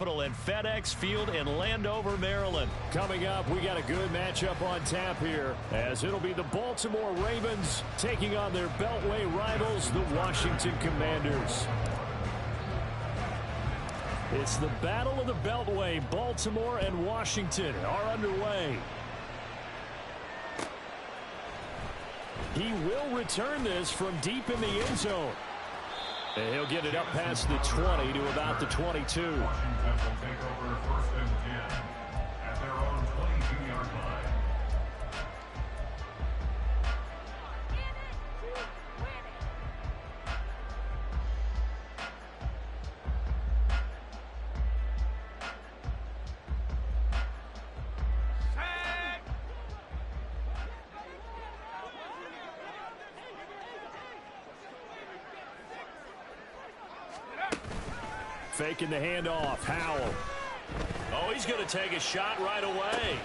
And FedEx Field in Landover, Maryland. Coming up, we got a good matchup on tap here, as it'll be the Baltimore Ravens taking on their Beltway rivals, the Washington Commanders. It's the Battle of the Beltway. Baltimore and Washington are underway. He will return this from deep in the end zone. And he'll get it up past the 20 to about the 22. Washington will take over 1st and 10 at their own 22-yard line. Faking the handoff. Howell. Oh, he's going to take a shot right away.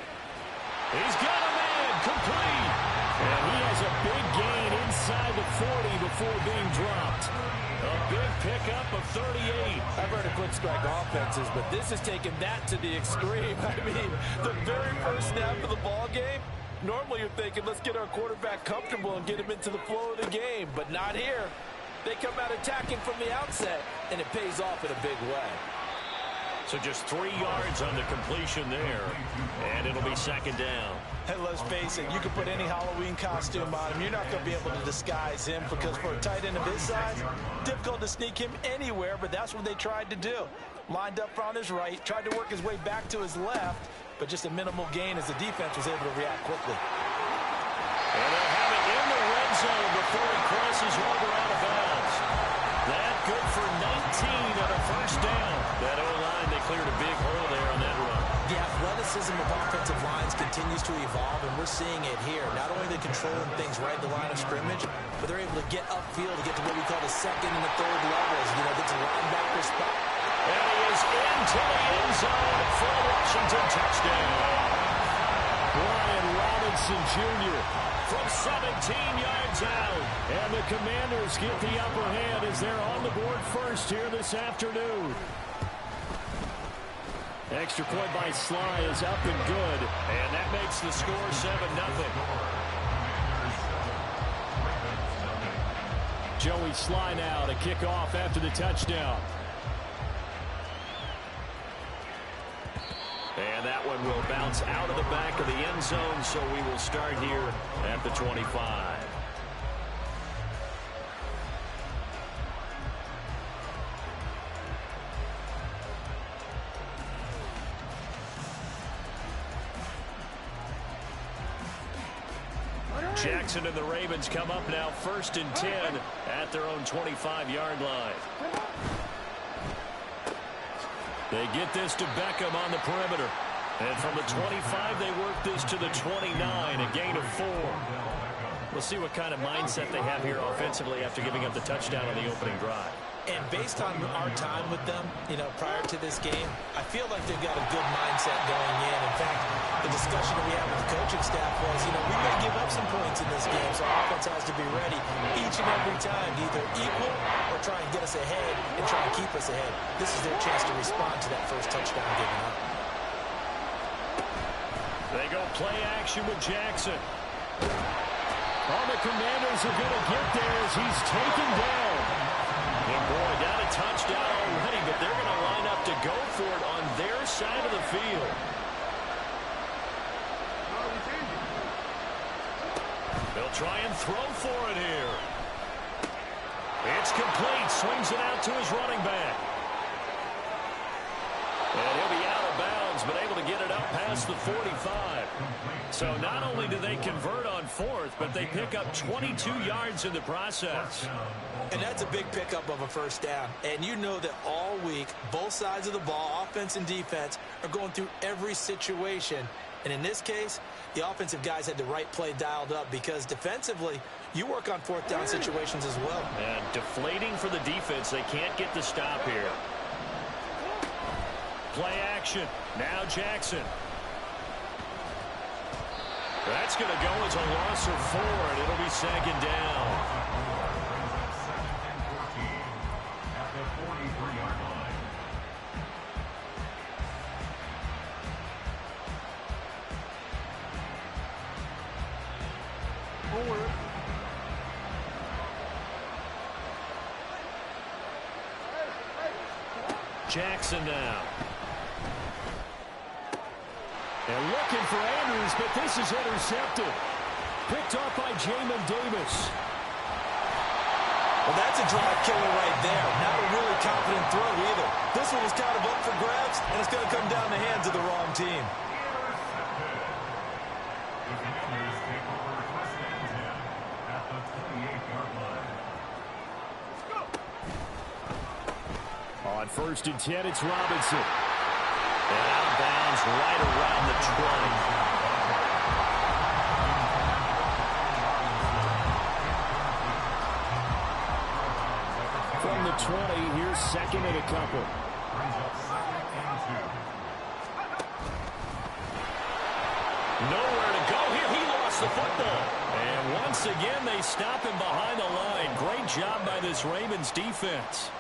He's got a man. Complete. And he has a big gain inside the 40 before being dropped. A big pickup of 38. I've heard of quick strike offenses, but this is taking that to the extreme. I mean, the very first snap of the ball game, normally you're thinking, let's get our quarterback comfortable and get him into the flow of the game, but not here. They come out attacking from the outset, and it pays off in a big way. So just 3 yards on the completion there, and it'll be 2nd down. And let's face it, you can put any Halloween costume on him. You're not going to be able to disguise him, because for a tight end of his size, difficult to sneak him anywhere, but that's what they tried to do. Lined up on his right, tried to work his way back to his left, but just a minimal gain as the defense was able to react quickly. And they'll have it in the red zone before he crosses over out of bounds. That good for 19 on a 1st down. That O-line, they cleared a big hole there on that run. The athleticism of offensive lines continues to evolve, and we're seeing it here. Not only are they controlling things right at the line of scrimmage, but they're able to get upfield to get to what we call the 2nd and the 3rd levels. You know, get to linebacker spot. And he is into the end zone for a Washington touchdown. Brian Robinson Jr. from 17 yards out. And the Commanders get the upper hand as they're on the board first here this afternoon. Extra point by Sly is up and good. And that makes the score 7-0. Joey Sly now to kick off after the touchdown. And that one will bounce out of the back of the end zone, so we will start here at the 25. Jackson and the Ravens come up now 1st and 10 at their own 25-yard line. They get this to Beckham on the perimeter. And from the 25, they work this to the 29, a gain of 4. We'll see what kind of mindset they have here offensively after giving up the touchdown on the opening drive. And based on our time with them, you know, prior to this game, I feel like they've got a good mindset going in. In fact, the discussion that we had with the coaching staff was, you know, we may give up some points in this game, so our offense has to be ready each and every time to either equal or try and get us ahead and try and keep us ahead. This is their chance to respond to that first touchdown given up. They go play action with Jackson. All the Commanders are going to get there as he's taken down. And boy, got a touchdown already, but they're going to line up to go for it on their side of the field. They'll try and throw for it here. It's complete. Swings it out to his running back. And he'll be out of bounds, but able to get it up past the 45. So not only do they convert on 4th, but they pick up 22 yards in the process. And that's a big pickup of a 1st down. And you know that all week, both sides of the ball, offense and defense, are going through every situation. And in this case, the offensive guys had the right play dialed up, because defensively, you work on 4th down situations as well. And deflating for the defense. They can't get the stop here. Play action. Now Jackson. That's going to go as a loss of 4, and it'll be 2nd down. Jackson now. And looking for Andrews, but this is intercepted. Picked off by Jamin Davis. Well, that's a drive killer right there. Not a really confident throw either. This one was kind of up for grabs, and it's going to come down the hands of the wrong team. On 1st and 10, it's Robinson. And out of bounds right around the 20. From the 20, here's 2nd and a couple. Nowhere to go here. He lost the football. And once again, they stop him behind the line. Great job by this Ravens defense.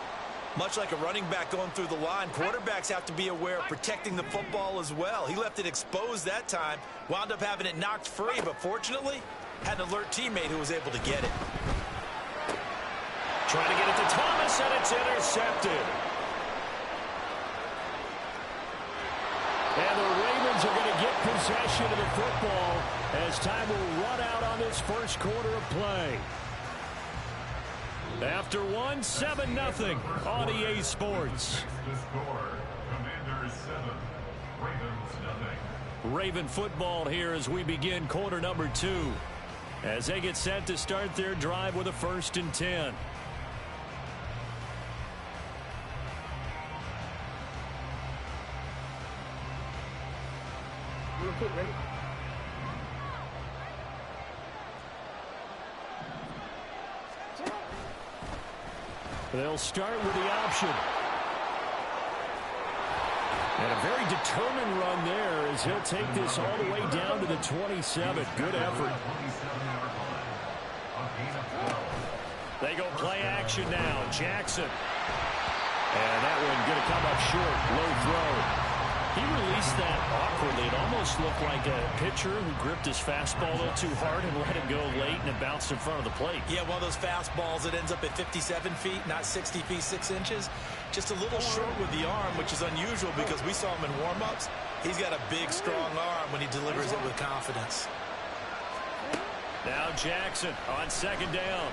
Much like a running back going through the line, quarterbacks have to be aware of protecting the football as well. He left it exposed that time, wound up having it knocked free, but fortunately, had an alert teammate who was able to get it. Trying to get it to Thomas, and it's intercepted. And the Ravens are going to get possession of the football as time will run out on this first quarter of play. After 7-0 on EA Sports. The score, Commanders 7, Ravens 0. Raven football here as we begin quarter number 2. As they get set to start their drive with a 1st and 10. Ready? They'll start with the option. And a very determined run there as he'll take this all the way down to the 27. Good effort. They go play action now. Jackson. And that one going to come up short. Low throw. He released that awkwardly. It almost looked like a pitcher who gripped his fastball a little too hard and let it go late, and it bounced in front of the plate. Yeah, one of those fastballs that ends up at 57 feet, not 60 feet, 6 inches. Just a little short with the arm, which is unusual because we saw him in warm-ups. He's got a big, strong arm when he delivers it with confidence. Now Jackson on 2nd down.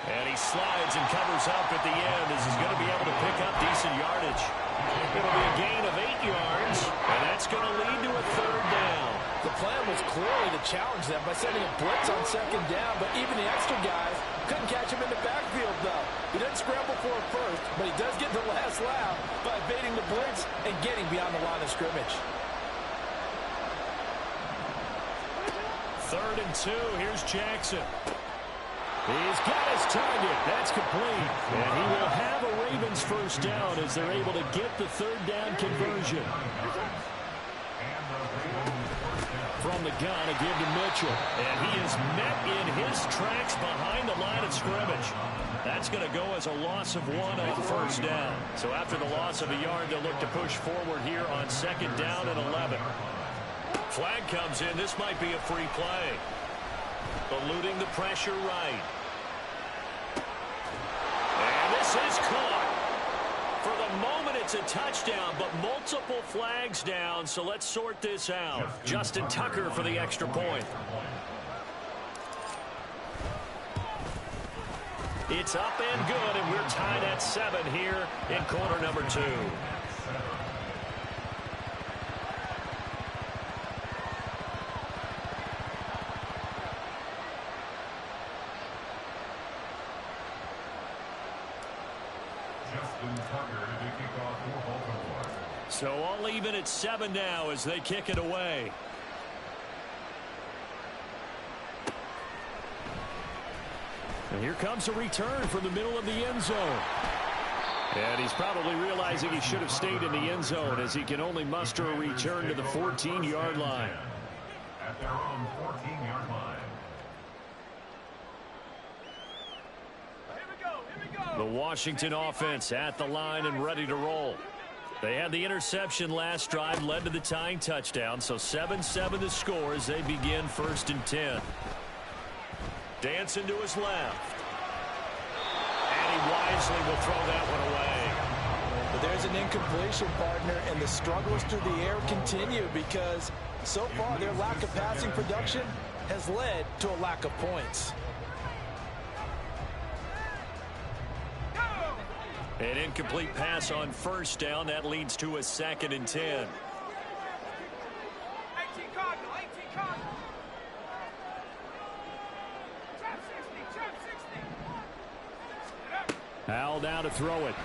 And he slides and covers up at the end as he's going to be able to pick up decent yardage. It'll be a gain of 8 yards, and that's going to lead to a 3rd down. The plan was clearly to challenge them by sending a blitz on 2nd down, but even the extra guys couldn't catch him in the backfield, though. He didn't scramble for it first, but he does get the last laugh by evading the blitz and getting beyond the line of scrimmage. 3rd and 2. Here's Jackson. He's got his target. That's complete. And he will have a Ravens 1st down as they're able to get the 3rd down conversion. From the gun, a give to Mitchell. And he is met in his tracks behind the line of scrimmage. That's going to go as a loss of 1 on 1st down. So after the loss of a yard, they'll look to push forward here on 2nd down and 11. Flag comes in. This might be a free play. Eluding the pressure right. And this is caught. For the moment, it's a touchdown, but multiple flags down, so let's sort this out. Justin Tucker for the extra point. It's up and good, and we're tied at 7 here in quarter number 2. So all even at 7 now as they kick it away. And here comes a return from the middle of the end zone. And he's probably realizing he should have stayed in the end zone as he can only muster a return to the 14-yard line. At their own 14-yard line. The Washington offense at the line and ready to roll. They had the interception last drive, led to the tying touchdown, so 7-7 the score as they begin 1st and 10. Dancing to his left. And he wisely will throw that one away. there's an incompletion, partner, and the struggles through the air continue because so far their lack of passing production has led to a lack of points. An incomplete pass on first down. That leads to a 2nd and 10. Howell now to throw it.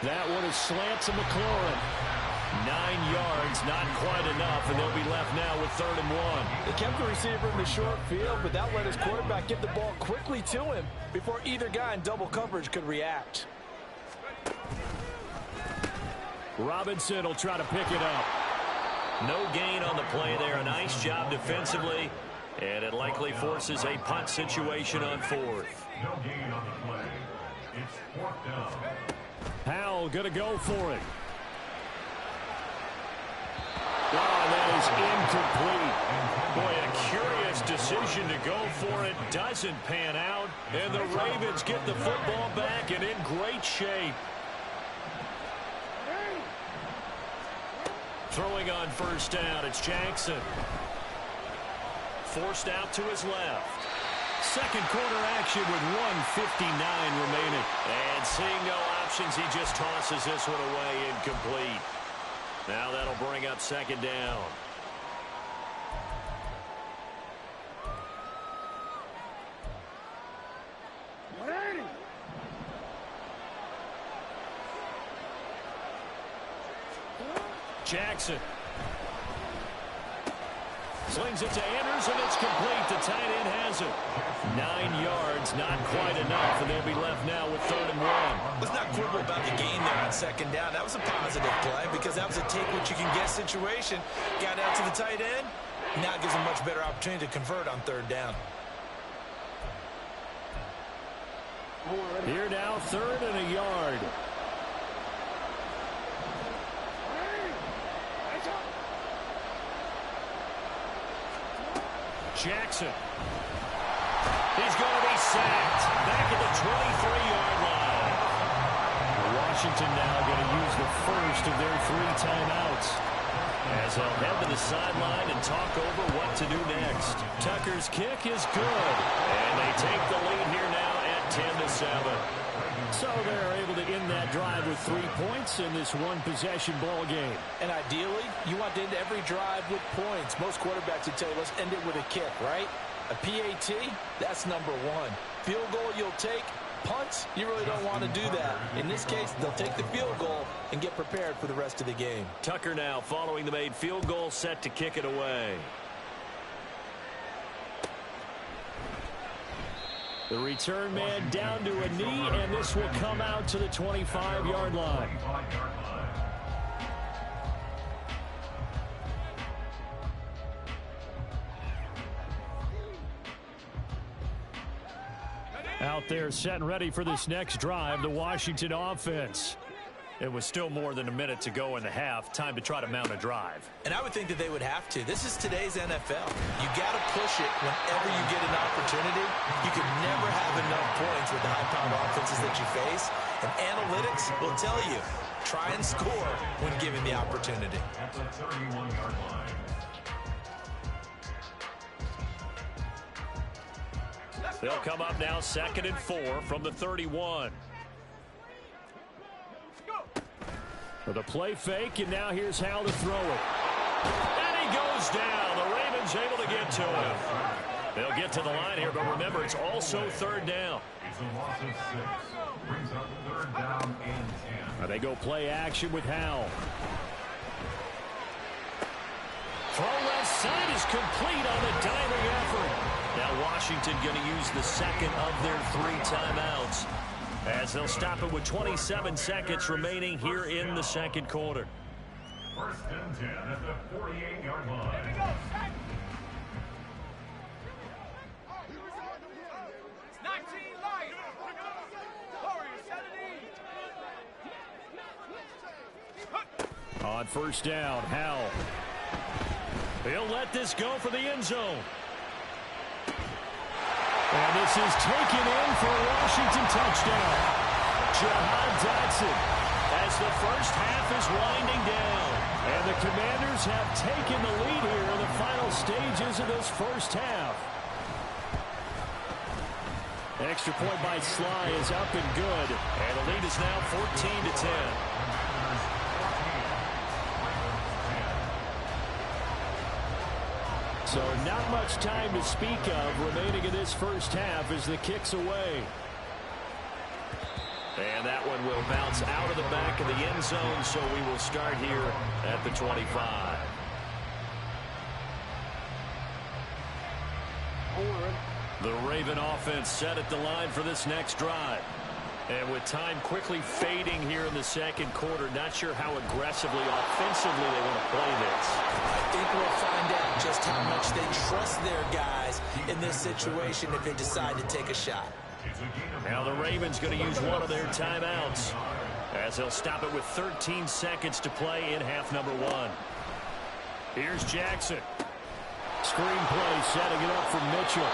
That one is slant to McLaurin. 9 yards, not quite enough, and they'll be left now with 3rd and 1. They kept the receiver in the short field, but that let his quarterback get the ball quickly to him before either guy in double coverage could react. Robinson will try to pick it up. No gain on the play there. A nice job defensively, and it likely forces a punt situation on 4th. No gain on the play. It's 4th down. Howell going to go for it. Oh, that is incomplete. Boy, a curious decision to go for it. Doesn't pan out. And the Ravens get the football back and in great shape. Throwing on first down, it's Jackson. Forced out to his left. Second quarter action with 1:59 remaining. And seeing no options, he just tosses this one away incomplete. Now that'll bring up 2nd down. Jackson. Slings it to Anders, and it's complete. The tight end has it. 9 yards, not quite enough, and they'll be left now with 3rd and 1. Let's not quibble about the gain there on 2nd down. That was a positive play because that was a take-what-you-can-get situation. Got out to the tight end. Now it gives him a much better opportunity to convert on 3rd down. Here now, 3rd and a yard. Jackson. He's going to be sacked. Back at the 23-yard line. Washington now going to use the first of their 3 timeouts, as they'll head to the sideline and talk over what to do next. Tucker's kick is good, and they take the lead here now at 10-7. So they're able to end that drive with 3 points in this one-possession ball game. And ideally, you want to end every drive with points. Most quarterbacks would tell you, let's end it with a kick, right? A PAT, that's number 1. Field goal you'll take. Punts, you really don't want to do that. In this case, they'll take the field goal and get prepared for the rest of the game. Tucker now following the made field goal, set to kick it away. The return man down to a knee, and this will come out to the 25-yard line. Out there set and ready for this next drive, the Washington offense. It was still more than a minute to go in the half. Time to try to mount a drive. And I would think that they would have to. This is today's NFL. You got to push it whenever you get an opportunity. You can never have enough points with the high-powered offenses that you face. And analytics will tell you, try and score when given the opportunity. At the 31-yard line. They'll come up now 2nd and 4 from the 31. For the play fake, and now here's Howell to throw it. And he goes down. The Ravens able to get to him. They'll get to the line here, but remember, it's also 3rd down. It's a loss of 6. Brings up 3rd down and 10. They go play action with Howell. Throw left side is complete on the diving effort. Now Washington going to use the second of their 3 timeouts, as they'll stop it with 27 seconds remaining here in the 2nd quarter. 1st and 10 at the 48-yard line. On 1st down, Howell. He'll let this go for the end zone. And this is taken in for a Washington touchdown. Jahan Dotson as the first half is winding down. And the Commanders have taken the lead here in the final stages of this first half. Extra point by Sly is up and good. And the lead is now 14-10. So not much time to speak of remaining in this first half as the kick's away. And that one will bounce out of the back of the end zone, so we will start here at the 25. The Raven offense set at the line for this next drive. And with time quickly fading here in the second quarter, not sure how aggressively, offensively they want to play this. I think we'll find out just how much they trust their guys in this situation if they decide to take a shot. Now the Ravens going to use one of their timeouts as they'll stop it with 13 seconds to play in half number one. Here's Jackson. Screen play setting it up for Mitchell.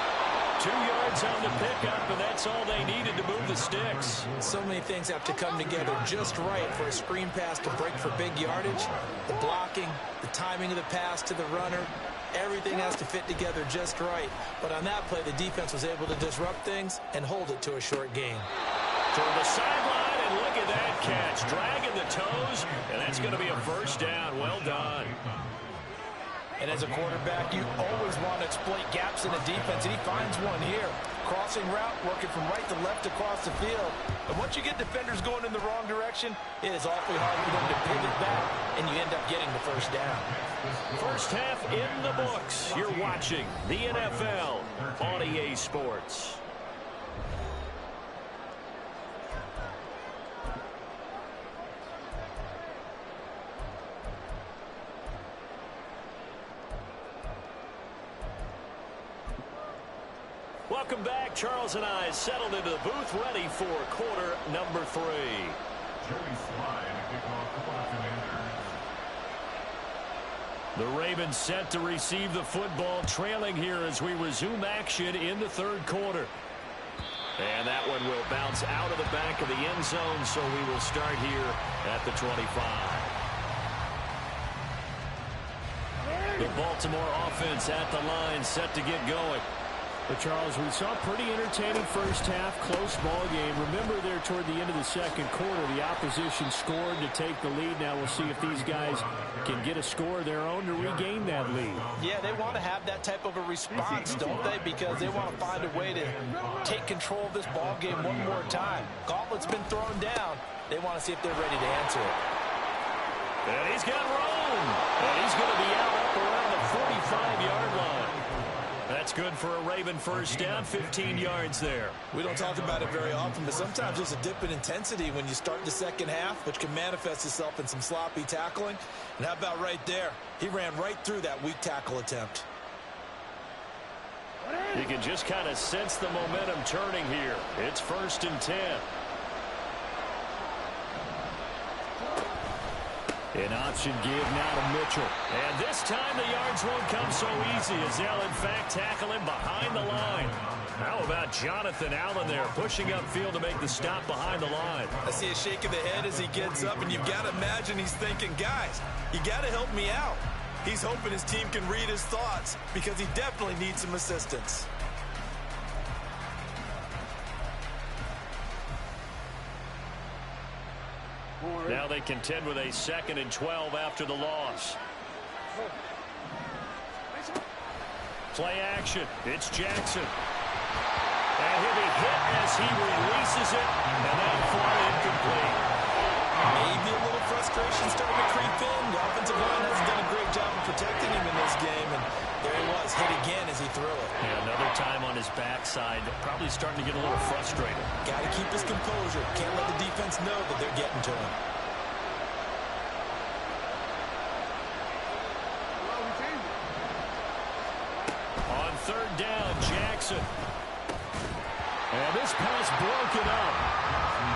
2 yards on the pickup, and that's all they needed to move the sticks. So many things have to come together just right for a screen pass to break for big yardage. The blocking, the timing of the pass to the runner, everything has to fit together just right. But on that play, the defense was able to disrupt things and hold it to a short gain. Toward the sideline, and look at that catch. Dragging the toes, and that's going to be a first down. Well done. And as a quarterback, you always want to exploit gaps in the defense, and he finds one here. Crossing route, working from right to left across the field. And once you get defenders going in the wrong direction, it is awfully hard for them to pivot back, and you end up getting the first down. First half in the books. You're watching the NFL on EA Sports. Welcome back. Charles and I settled into the booth, ready for quarter number 3. Joey Sly to kick off the Commanders. The Ravens set to receive the football, trailing here as we resume action in the third quarter. And that one will bounce out of the back of the end zone, so we will start here at the 25. The Baltimore offense at the line, set to get going. But, Charles, we saw a pretty entertaining first half, close ball game. Remember there toward the end of the second quarter, the opposition scored to take the lead. Now we'll see if these guys can get a score of their own to regain that lead. Yeah, they want to have that type of a response, don't they? Because they want to find a way to take control of this ball game one more time. Gauntlet's been thrown down. They want to see if they're ready to answer it. And he's got room. And he's going to be out up around the 45-yard line. That's good for a Raven first down, 15 yards there. We don't talk about it very often, but sometimes there's a dip in intensity when you start the second half, which can manifest itself in some sloppy tackling. And how about right there? He ran right through that weak tackle attempt. You can just kind of sense the momentum turning here. It's 1st and 10. An option give now to Mitchell. And this time the yards won't come so easy as they'll, in fact, tackle him behind the line. How about Jonathan Allen there pushing upfield to make the stop behind the line? I see a shake of the head as he gets up, and you've got to imagine he's thinking, guys, you got to help me out. He's hoping his team can read his thoughts because he definitely needs some assistance. Now they contend with a 2nd and 12 after the loss. Play action. It's Jackson. And he'll be hit as he releases it. And that fly incomplete. Maybe a little frustration starting to creep in. The offensive line hasn't done a great job of protecting him in this game. And there he was, hit again as he threw it. Yeah, another time on his backside. Probably starting to get a little frustrated. Got to keep his composure. Can't let the defense know that they're getting to him. On 3rd down, Jackson. And this pass broken up.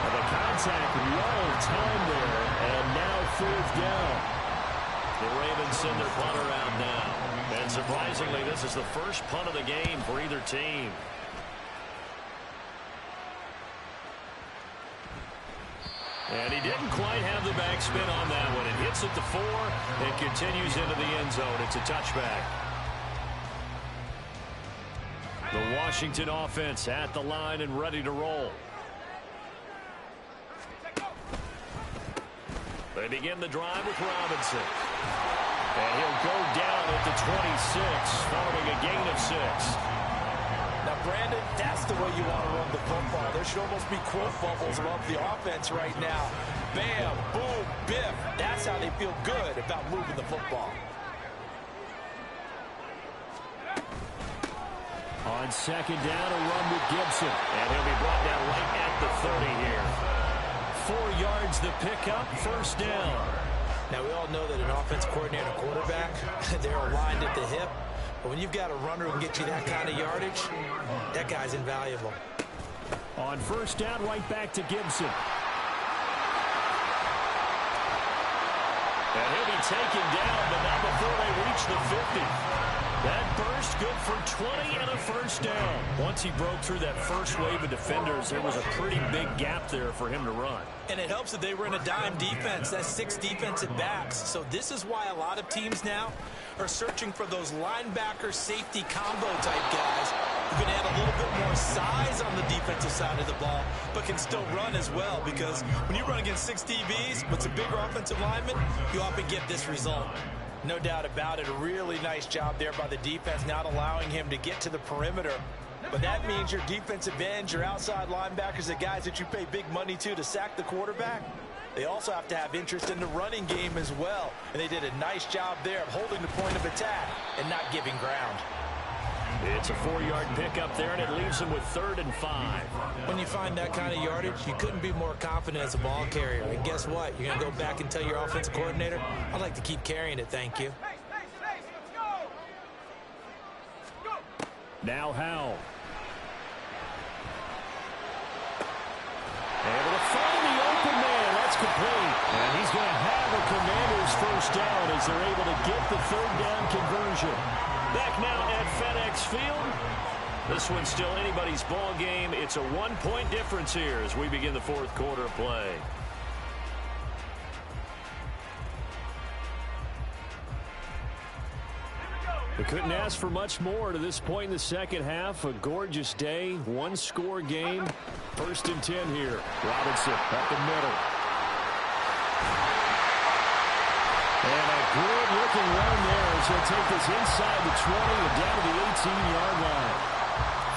And the contact well timed there. And now 4th down. The Ravens send their punter out now. And surprisingly, this is the first punt of the game for either team. And he didn't quite have the backspin on that one. It hits at the 4 and continues into the end zone. It's a touchback. The Washington offense at the line and ready to roll. They begin the drive with Robinson. And he'll go down at the 26 following a gain of 6. Now, Brandon, that's the way you want to run the football. There should almost be quote bubbles above the offense right now. Bam, boom, biff. That's how they feel good about moving the football. On second down, a run with Gibson. And he'll be brought down right at the 30 here. 4 yards the pickup, first down. Now, we all know that an offense coordinator and a quarterback, they're aligned at the hip. But when you've got a runner who can get you that kind of yardage, that guy's invaluable. On first down, right back to Gibson. And he'll be taken down, but not before they reach the 50. That burst good for 20 and a first down. Once he broke through that first wave of defenders, there was a pretty big gap there for him to run. And it helps that they were in a dime defense. That's 6 defensive backs. So this is why a lot of teams now are searching for those linebacker safety combo type guys who can add a little bit more size on the defensive side of the ball, but can still run as well. Because when you run against 6 DBs with some bigger offensive linemen, you often get this result. No doubt about it. A really nice job there by the defense, not allowing him to get to the perimeter. But that means your defensive ends, your outside linebackers, the guys that you pay big money to sack the quarterback, they also have to have interest in the running game as well. And they did a nice job there of holding the point of attack and not giving ground. It's a 4-yard pickup there, and it leaves them with 3rd and 5. When you find that kind of yardage, you couldn't be more confident as a ball carrier. And guess what? You're going to go back and tell your offensive coordinator, I'd like to keep carrying it, thank you. Now Howell. Able to find the open man. That's complete. And he's going to have a Commanders first down as they're able to get the 3rd down conversion. Back now at FedEx Field. This one's still anybody's ball game. It's a 1-point difference here as we begin the 4th quarter of play. We couldn't ask for much more to this point in the second half. A gorgeous day, 1-score game. 1st and 10 here. Robinson up the middle. And a good-looking run there as he'll take this inside the 20 and down to the 18-yard line.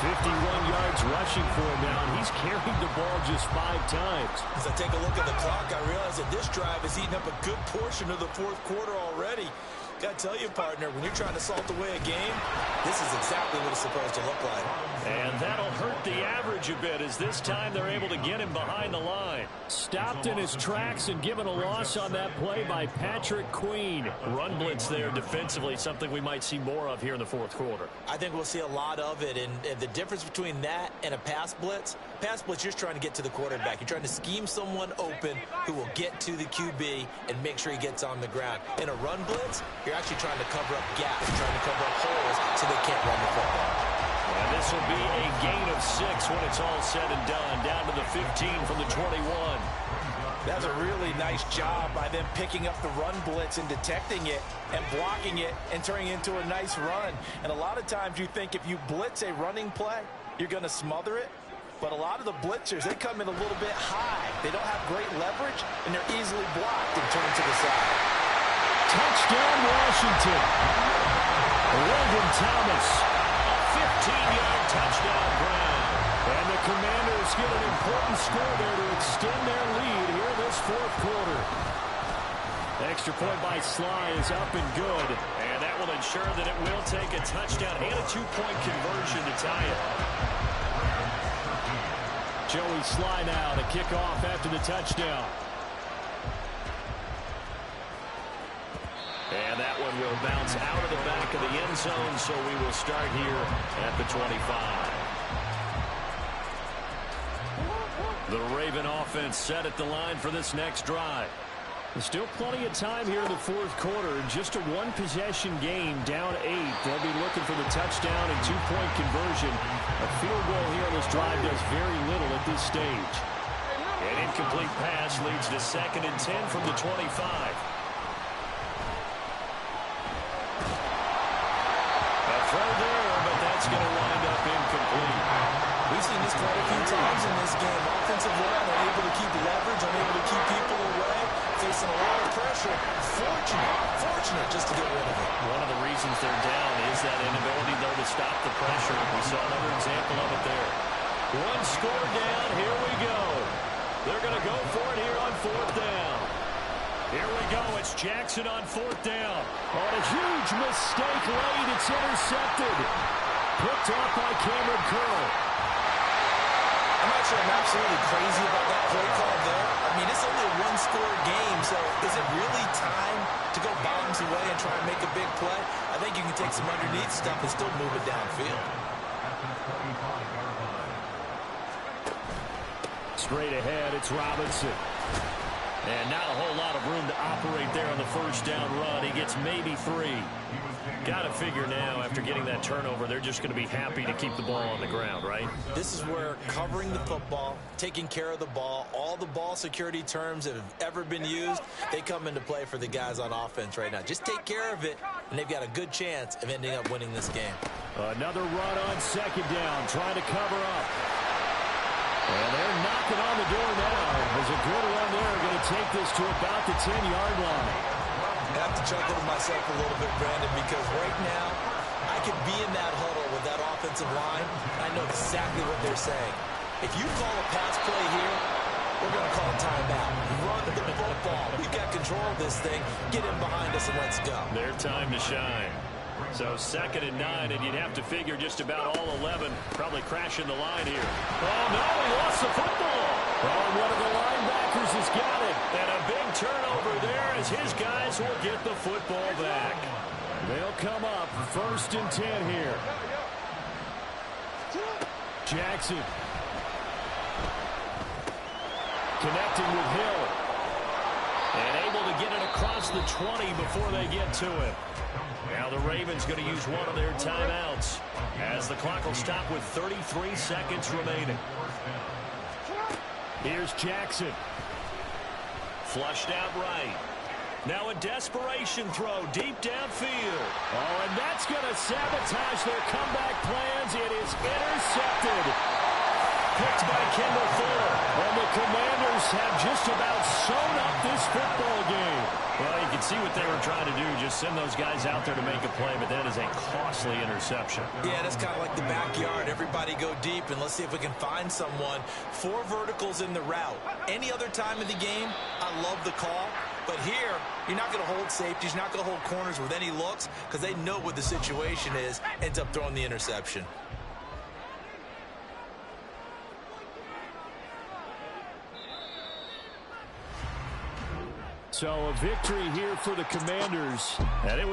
51 yards rushing for him now, and he's carried the ball just 5 times. As I take a look at the clock, I realize that this drive has eaten up a good portion of the 4th quarter already. Got to tell you, partner, when you're trying to salt away a game, this is exactly what it's supposed to look like. And that'll hurt the average a bit as this time they're able to get him behind the line. Stopped in his tracks and given a loss on that play by Patrick Queen. Run blitz there defensively, something we might see more of here in the 4th quarter. I think we'll see a lot of it, and the difference between that and a pass blitz, you're just trying to get to the quarterback. You're trying to scheme someone open who will get to the QB and make sure he gets on the ground. In a run blitz, you're actually trying to cover up gaps, trying to cover up holes so they can't run the football. And this will be a gain of 6 when it's all said and done, down to the 15 from the 21. That's a really nice job by them picking up the run blitz and detecting it and blocking it and turning it into a nice run. And a lot of times you think if you blitz a running play, you're going to smother it. But a lot of the blitzers, they come in a little bit high. They don't have great leverage, and they're easily blocked and turned to the side. Touchdown, Washington. Logan Thomas, a 15-yard touchdown grab. And the Commanders get an important score there to extend their lead here in this 4th quarter. Extra point by Sly is up and good. And that will ensure that it will take a touchdown and a 2-point conversion to tie it. Joey Sly now to kick off after the touchdown. And that one will bounce out of the back of the end zone, so we will start here at the 25. The Raven offense set at the line for this next drive. There's still plenty of time here in the 4th quarter. Just a 1-possession game, down 8. They'll be looking for the touchdown and 2-point conversion. A field goal here on this drive does very little at this stage. An incomplete pass leads to 2nd and 10 from the 25. A throw there, but that's going to wind up incomplete. We've seen this quite a few times in this game. Offensive line unable to keep leverage, unable to keep people away, facing a lot of pressure. Fortunate just to get rid of it. One of the reasons they're down is that inability, though, to stop the pressure. We saw another example of it there. One score down. Here we go. They're going to go for it here on 4th down. Here we go. It's Jackson on 4th down. On a huge mistake late. It's intercepted. Picked off by Cameron Curl. I'm not sure I'm absolutely crazy about that play call there. I mean, it's only a one-score game, so is it really time to go bombs away and try and make a big play? I think you can take some underneath stuff and still move it downfield. Straight ahead, it's Robinson. And not a whole lot of room to operate there on the 1st down run. He gets maybe 3. Got to figure now, after getting that turnover, they're just going to be happy to keep the ball on the ground, right? This is where covering the football, taking care of the ball, all the ball security terms that have ever been used, they come into play for the guys on offense right now. Just take care of it, and they've got a good chance of ending up winning this game. Another run on 2nd down, trying to cover up. And they're knocking on the door now. There's a good run there. Going to take this to about the 10-yard line. I have to chuckle to myself a little bit, Brandon, because right now I could be in that huddle with that offensive line. I know exactly what they're saying. If you call a pass play here, we're going to call a timeout. Run the football. We've got control of this thing. Get in behind us and let's go. Their time to shine. So 2nd and 9, and you'd have to figure just about all 11 probably crashing the line here. Oh, no, he lost the football. Oh, one of the linebackers has got it. And a big turnover there as his guys will get the football back. They'll come up 1st and 10 here. Jackson. Connecting with Hill. And able to get it across the 20 before they get to it. Now the Ravens going to use one of their timeouts as the clock will stop with 33 seconds remaining. Here's Jackson. Flushed out right. Now a desperation throw deep downfield. Oh, and that's going to sabotage their comeback plans. It is intercepted. Picked by Kendall Fuller. And the Commanders have just about sewn up this football game. Well, you can see what they were trying to do. Just send those guys out there to make a play, but that is a costly interception. Yeah, that's kind of like the backyard. Everybody go deep, and let's see if we can find someone. 4 verticals in the route. Any other time of the game, I love the call. But here, you're not going to hold safeties. You're not going to hold corners with any looks because they know what the situation is. Ends up throwing the interception. So a victory here for the Commanders. And it was